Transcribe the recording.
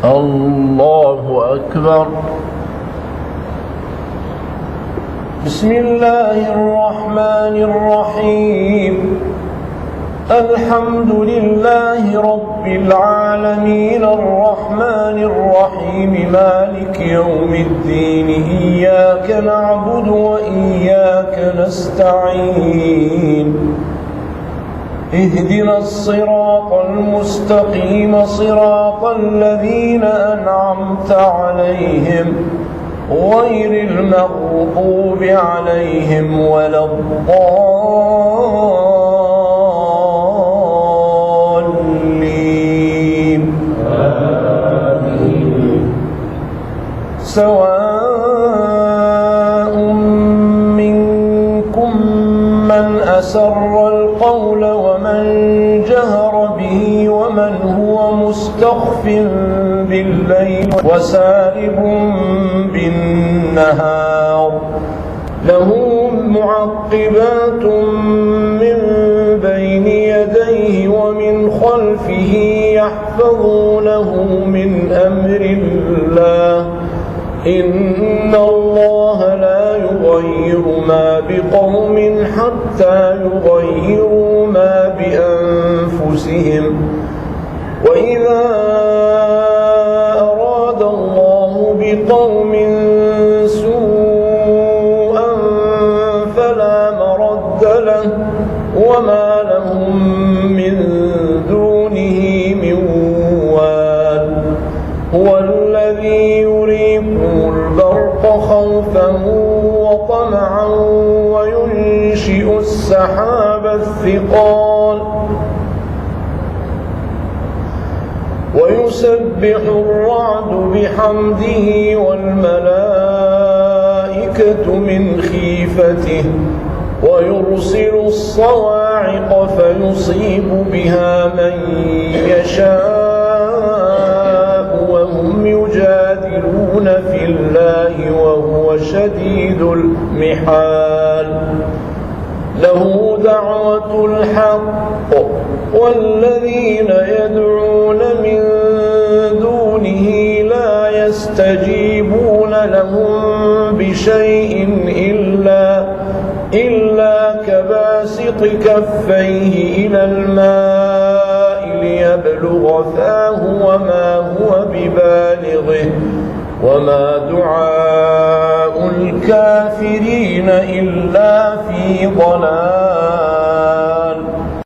الله أكبر. بسم الله الرحمن الرحيم. الحمد لله رب العالمين الرحمن الرحيم مالك يوم الدين إياك نعبد وإياك نستعين اهدنا الصراط المستقيم صراط الذين أنعمت عليهم غير المغضوب عليهم ولا الضالين سواء منكم من أسر القول ومن جهر به ومن هو مستخف بالليل وسارب بالنهار له معقبات من بين يديه ومن خلفه يحفظونه من أمر الله إن الله لا يغير ما بقوم حتى يغيروا ما بأنفسهم وإذا أراد الله بقوم سوءا فلا مرد له وما لهم من دونه من وال هو الذي يريكم البرق خوفا وطمعا وينشئ السحاب الثقال ويسبح الرعد بحمده والملائكة من خيفته ويرسل الصواعق فيصيب بها من يشاء وهم يجادلون في الله وهو شديد المحال له دعوة الحق والذين يدعون من دونه لا يستجيبون لهم بشيء إلا كباسط كفيه إلى الماء ليبلغ فاه وما هو ببالغه وما دعاء الكافرين إلا في ضلال.